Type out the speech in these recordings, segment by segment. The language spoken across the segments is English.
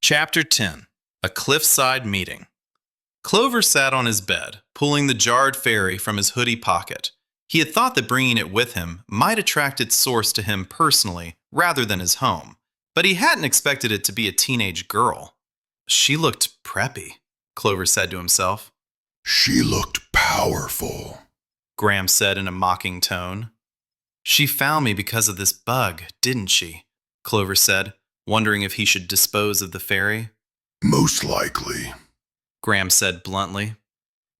Chapter 10. A Cliffside Meeting. Clover sat on his bed, pulling the jarred fairy from his hoodie pocket. He had thought that bringing it with him might attract its source to him personally rather than his home, but he hadn't expected it to be a teenage girl. She looked preppy, Clover said to himself. She looked powerful, Graham said in a mocking tone. She found me because of this bug, didn't she? Clover said, wondering if he should dispose of the fairy. Most likely. Graham said bluntly.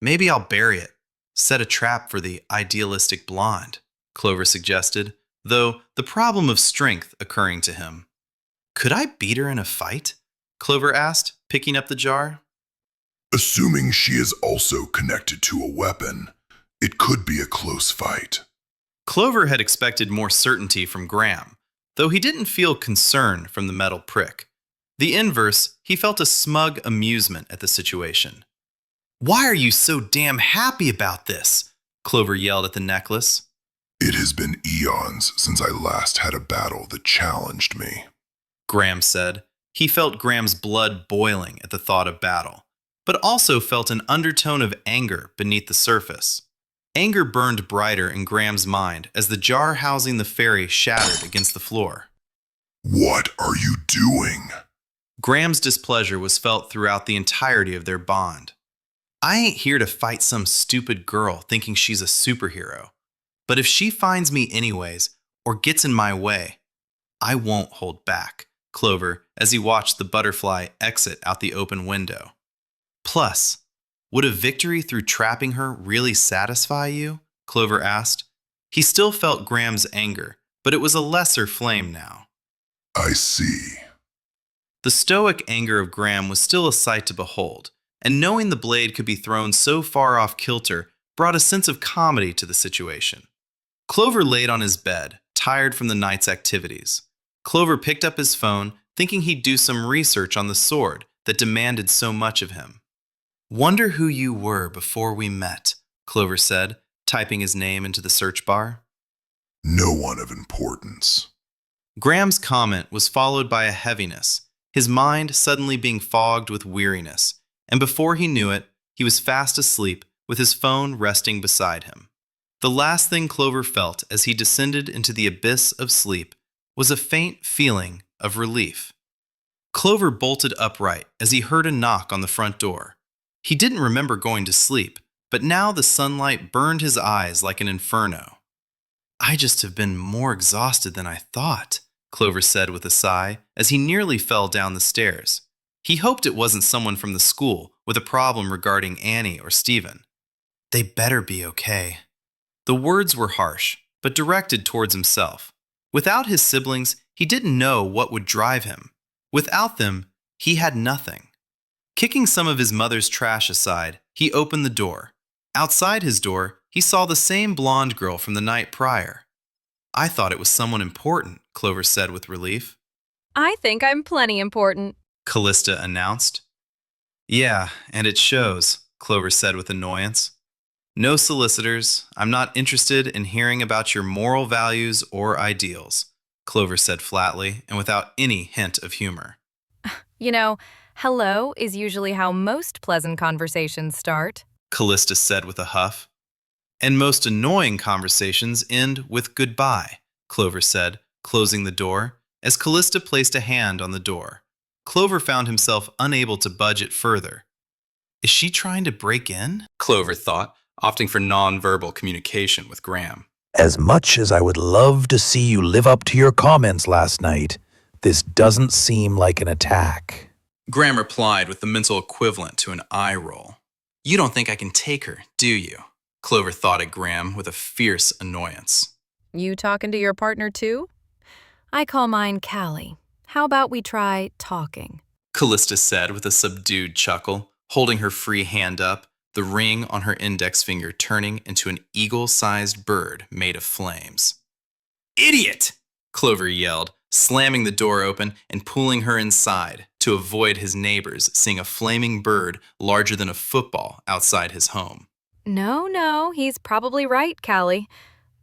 Maybe I'll bury it. Set a trap for the idealistic blonde, Clover suggested, though the problem of strength occurring to him. Could I beat her in a fight? Clover asked, picking up the jar. Assuming she is also connected to a weapon, it could be a close fight. Clover had expected more certainty from Graham, though he didn't feel concern from the metal prick. The inverse, he felt a smug amusement at the situation. Why are you so damn happy about this? Clover yelled at the necklace. It has been eons since I last had a battle that challenged me, Graham said. He felt Graham's blood boiling at the thought of battle, but also felt an undertone of anger beneath the surface. Anger burned brighter in Graham's mind as the jar housing the fairy shattered against the floor. What are you doing? Graham's displeasure was felt throughout the entirety of their bond. I ain't here to fight some stupid girl thinking she's a superhero. But if she finds me anyways, or gets in my way, I won't hold back, Clover, as he watched the butterfly exit out the open window. Plus, would a victory through trapping her really satisfy you? Clover asked. He still felt Graham's anger, but it was a lesser flame now. I see. The stoic anger of Graham was still a sight to behold, and knowing the blade could be thrown so far off kilter brought a sense of comedy to the situation. Clover laid on his bed, tired from the night's activities. Clover picked up his phone, thinking he'd do some research on the sword that demanded so much of him. Wonder who you were before we met, Clover said, typing his name into the search bar. No one of importance. Graham's comment was followed by a heaviness, his mind suddenly being fogged with weariness, and before he knew it, he was fast asleep with his phone resting beside him. The last thing Clover felt as he descended into the abyss of sleep was a faint feeling of relief. Clover bolted upright as he heard a knock on the front door. He didn't remember going to sleep, but now the sunlight burned his eyes like an inferno. I just have been more exhausted than I thought, Clover said with a sigh as he nearly fell down the stairs. He hoped it wasn't someone from the school with a problem regarding Annie or Stephen. They better be okay. The words were harsh, but directed towards himself. Without his siblings, he didn't know what would drive him. Without them, he had nothing. Kicking some of his mother's trash aside, he opened the door. Outside his door, he saw the same blonde girl from the night prior. I thought it was someone important, Clover said with relief. I think I'm plenty important, Callista announced. Yeah, and it shows, Clover said with annoyance. No solicitors. I'm not interested in hearing about your moral values or ideals, Clover said flatly and without any hint of humor. You know, hello is usually how most pleasant conversations start, Callista said with a huff. And most annoying conversations end with goodbye, Clover said, closing the door, as Callista placed a hand on the door. Clover found himself unable to budge it further. Is she trying to break in? Clover thought, opting for non-verbal communication with Graham. As much as I would love to see you live up to your comments last night, this doesn't seem like an attack. Graham replied with the mental equivalent to an eye roll. You don't think I can take her, do you? Clover thought at Graham with a fierce annoyance. You talking to your partner too? I call mine Callie. How about we try talking? Callista said with a subdued chuckle, holding her free hand up, the ring on her index finger turning into an eagle-sized bird made of flames. Idiot! Clover yelled, slamming the door open and pulling her inside to avoid his neighbors seeing a flaming bird larger than a football outside his home. No, he's probably right, Callie.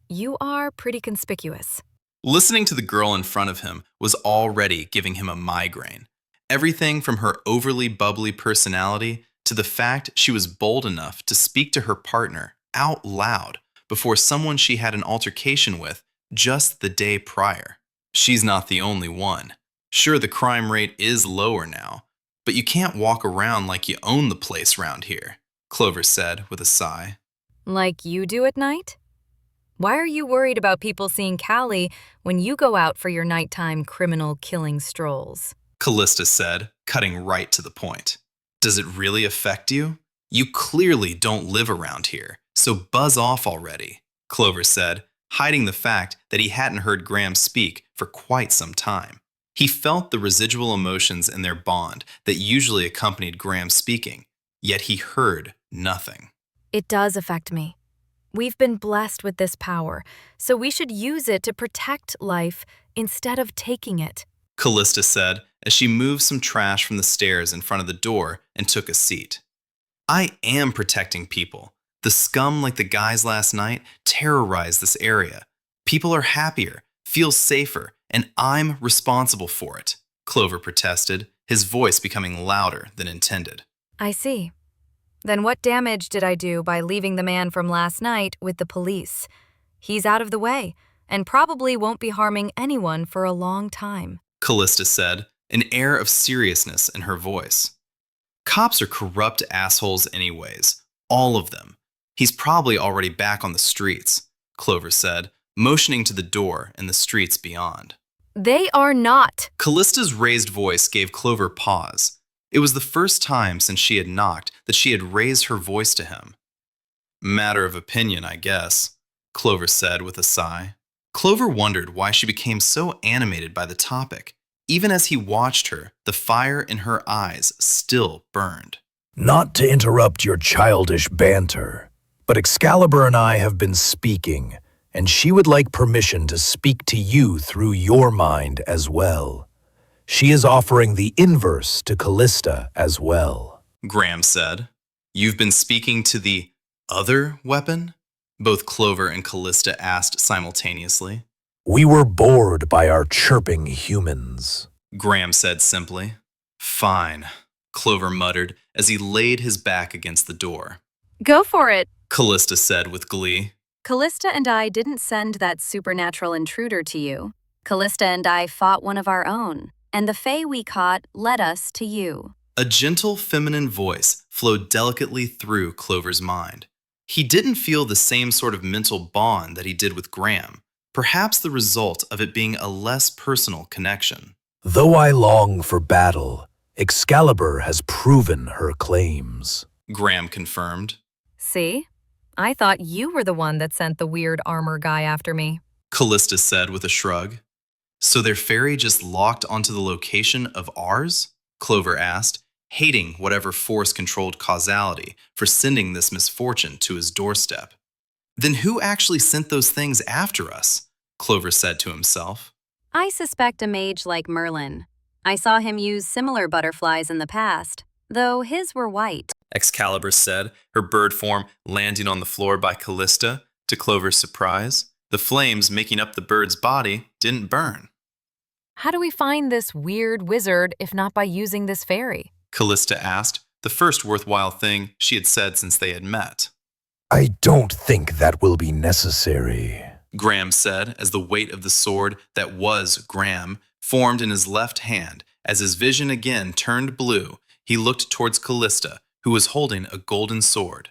You are pretty conspicuous. Listening to the girl in front of him was already giving him a migraine. Everything from her overly bubbly personality to the fact she was bold enough to speak to her partner out loud before someone she had an altercation with just the day prior. She's not the only one. Sure, the crime rate is lower now, but you can't walk around like you own the place round here, Clover said with a sigh. Like you do at night? Why are you worried about people seeing Callie when you go out for your nighttime criminal killing strolls? Callista said, cutting right to the point. Does it really affect you? You clearly don't live around here, so buzz off already, Clover said, hiding the fact that he hadn't heard Graham speak for quite some time. He felt the residual emotions in their bond that usually accompanied Graham speaking, yet he heard nothing. It does affect me. We've been blessed with this power, so we should use it to protect life instead of taking it, Callista said as she moved some trash from the stairs in front of the door and took a seat. I am protecting people. The scum like the guys last night terrorize this area. People are happier, feel safer, and I'm responsible for it, Clover protested, his voice becoming louder than intended. I see. Then what damage did I do by leaving the man from last night with the police? He's out of the way and probably won't be harming anyone for a long time, Callista said, an air of seriousness in her voice. Cops are corrupt assholes anyways, all of them. He's probably already back on the streets, Clover said, motioning to the door and the streets beyond. They are not. Callista's raised voice gave Clover pause. It was the first time since she had knocked that she had raised her voice to him. Matter of opinion, I guess, Clover said with a sigh. Clover wondered why she became so animated by the topic. Even as he watched her, the fire in her eyes still burned. Not to interrupt your childish banter, but Excalibur and I have been speaking, and she would like permission to speak to you through your mind as well. She is offering the inverse to Callista as well, Graham said. You've been speaking to the other weapon? Both Clover and Callista asked simultaneously. We were bored by our chirping humans, Graham said simply. Fine, Clover muttered as he laid his back against the door. Go for it, Callista said with glee. Callista and I didn't send that supernatural intruder to you. Callista and I fought one of our own, and the fae we caught led us to you. A gentle feminine voice flowed delicately through Clover's mind. He didn't feel the same sort of mental bond that he did with Graham, perhaps the result of it being a less personal connection. Though I long for battle, Excalibur has proven her claims, Graham confirmed. See? I thought you were the one that sent the weird armor guy after me. Callista said with a shrug. So their ferry just locked onto the location of ours? Clover asked, hating whatever force-controlled causality for sending this misfortune to his doorstep. Then who actually sent those things after us? Clover said to himself. I suspect a mage like Merlin. I saw him use similar butterflies in the past, though his were white, Excalibur said, her bird form landing on the floor by Callista, to Clover's surprise. The flames making up the bird's body didn't burn. How do we find this weird wizard if not by using this fairy? Callista asked, the first worthwhile thing she had said since they had met. I don't think that will be necessary, Graham said as the weight of the sword that was Graham formed in his left hand. As his vision again turned blue, he looked towards Callista, who was holding a golden sword.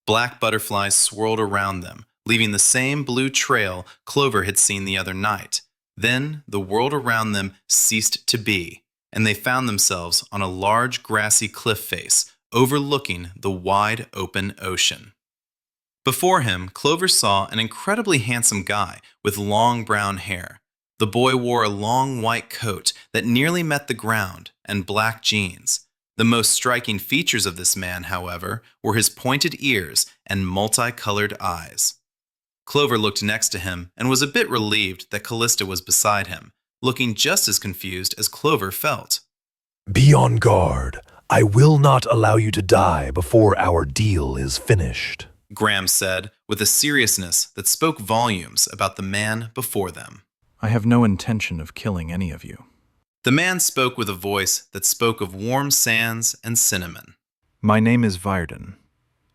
Black butterflies swirled around them, leaving the same blue trail Clover had seen the other night. Then the world around them ceased to be, and they found themselves on a large grassy cliff face overlooking the wide open ocean. Before him, Clover saw an incredibly handsome guy with long brown hair. The boy wore a long white coat that nearly met the ground and black jeans. The most striking features of this man, however, were his pointed ears and multicolored eyes. Clover looked next to him and was a bit relieved that Callista was beside him, looking just as confused as Clover felt. Be on guard. I will not allow you to die before our deal is finished, Graham said with a seriousness that spoke volumes about the man before them. I have no intention of killing any of you. The man spoke with a voice that spoke of warm sands and cinnamon. My name is Varden,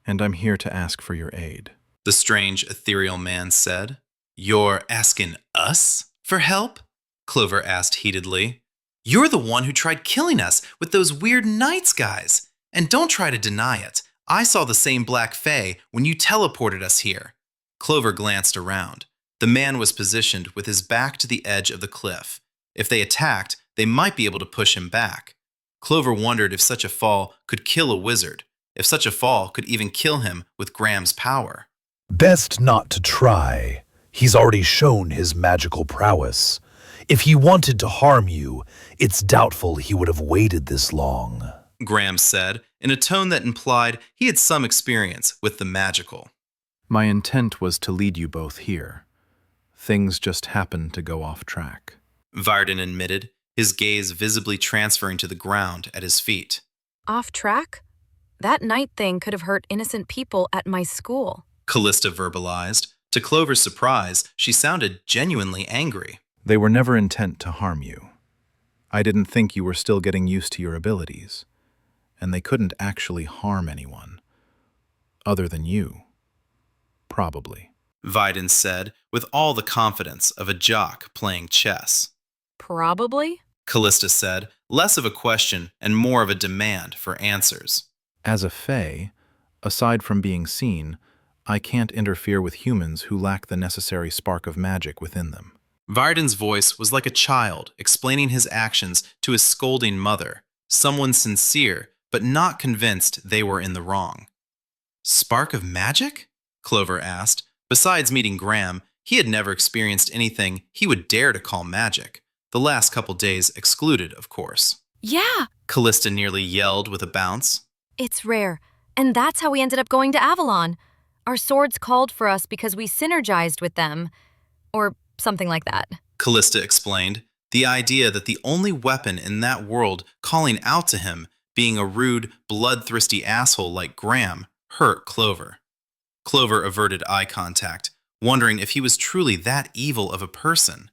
and I'm here to ask for your aid. The strange, ethereal man said. You're asking us for help? Clover asked heatedly. You're the one who tried killing us with those weird nights guys. And don't try to deny it. I saw the same black fae when you teleported us here. Clover glanced around. The man was positioned with his back to the edge of the cliff. If they attacked, they might be able to push him back. Clover wondered if such a fall could kill a wizard, if such a fall could even kill him with Graham's power. Best not to try. He's already shown his magical prowess. If he wanted to harm you, it's doubtful he would have waited this long, Graham said, in a tone that implied he had some experience with the magical. My intent was to lead you both here. Things just happened to go off track. Varden admitted, his gaze visibly transferring to the ground at his feet. Off track? That night thing could have hurt innocent people at my school. Callista verbalized. To Clover's surprise, she sounded genuinely angry. They were never intent to harm you. I didn't think you were still getting used to your abilities, and they couldn't actually harm anyone. Other than you. Probably. Varden said, with all the confidence of a jock playing chess. Probably? Callista said, less of a question and more of a demand for answers. As a fae, aside from being seen, I can't interfere with humans who lack the necessary spark of magic within them. Varden's voice was like a child explaining his actions to his scolding mother, someone sincere but not convinced they were in the wrong. Spark of magic? Clover asked. Besides meeting Graham, he had never experienced anything he would dare to call magic. The last couple days excluded, of course. Yeah, Callista nearly yelled with a bounce. it's rare. And that's how we ended up going to Avalon. Our swords called for us because we synergized with them. Or something like that. Callista explained, the idea that the only weapon in that world calling out to him being a rude, bloodthirsty asshole like Graham hurt Clover. Clover averted eye contact, wondering if he was truly that evil of a person.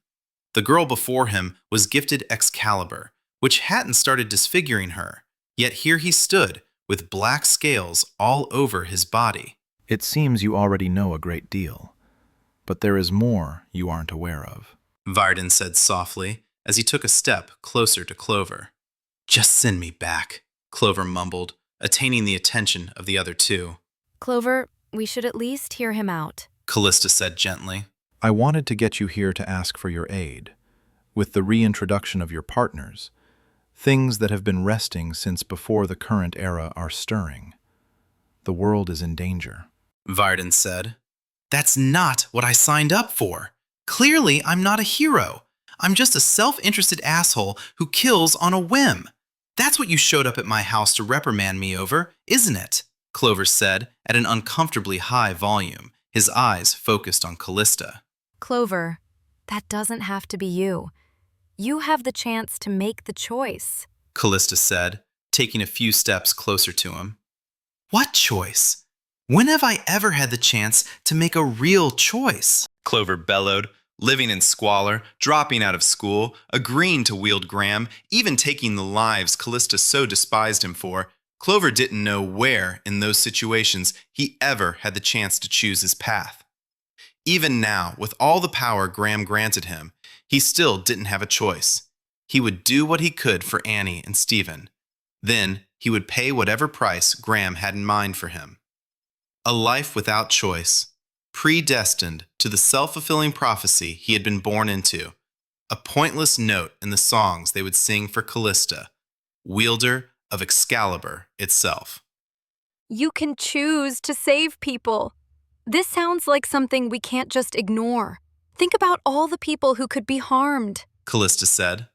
The girl before him was gifted Excalibur, which hadn't started disfiguring her, yet here he stood with black scales all over his body. It seems you already know a great deal, but there is more you aren't aware of. Varden said softly as he took a step closer to Clover. Just send me back, Clover mumbled, attaining the attention of the other two. Clover, we should at least hear him out. Callista said gently. I wanted to get you here to ask for your aid. With the reintroduction of your partners, things that have been resting since before the current era are stirring. The world is in danger. Varden said. That's not what I signed up for. Clearly, I'm not a hero. I'm just a self-interested asshole who kills on a whim. That's what you showed up at my house to reprimand me over, isn't it? Clover said at an uncomfortably high volume, his eyes focused on Callista. Clover, that doesn't have to be you. You have the chance to make the choice. Callista said, taking a few steps closer to him. What choice? When have I ever had the chance to make a real choice? Clover bellowed, living in squalor, dropping out of school, agreeing to wield Graham, even taking the lives Callista so despised him for. Clover didn't know where, in those situations, he ever had the chance to choose his path. Even now, with all the power Graham granted him, he still didn't have a choice. He would do what he could for Annie and Stephen. Then, he would pay whatever price Graham had in mind for him. A life without choice, predestined to the self-fulfilling prophecy he had been born into. A pointless note in the songs they would sing for Callista, wielder of Excalibur itself. You can choose to save people. This sounds like something we can't just ignore. Think about all the people who could be harmed. Callista said.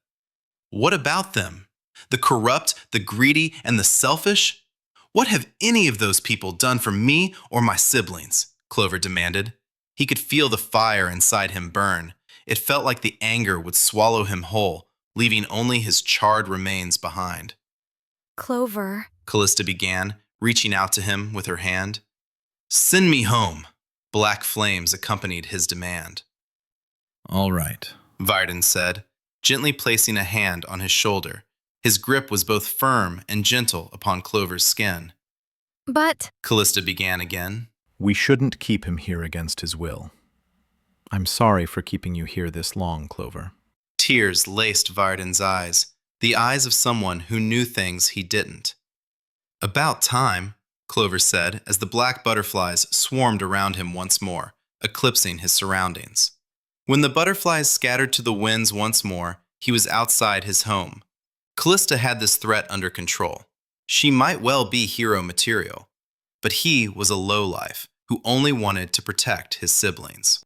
What about them? The corrupt, the greedy, and the selfish? What have any of those people done for me or my siblings? Clover demanded. He could feel the fire inside him burn. It felt like the anger would swallow him whole, leaving only his charred remains behind. Clover, Callista began, reaching out to him with her hand. Send me home. Black flames accompanied his demand. All right. Varden said, gently placing a hand on his shoulder. His grip was both firm and gentle upon Clover's skin. But Callista began again. We shouldn't keep him here against his will. I'm sorry for keeping you here this long, Clover. Tears laced Varden's eyes, the eyes of someone who knew things he didn't. About time, Clover said as the black butterflies swarmed around him once more, eclipsing his surroundings. When the butterflies scattered to the winds once more, he was outside his home. Callista had this threat under control. She might well be hero material, but he was a lowlife who only wanted to protect his siblings.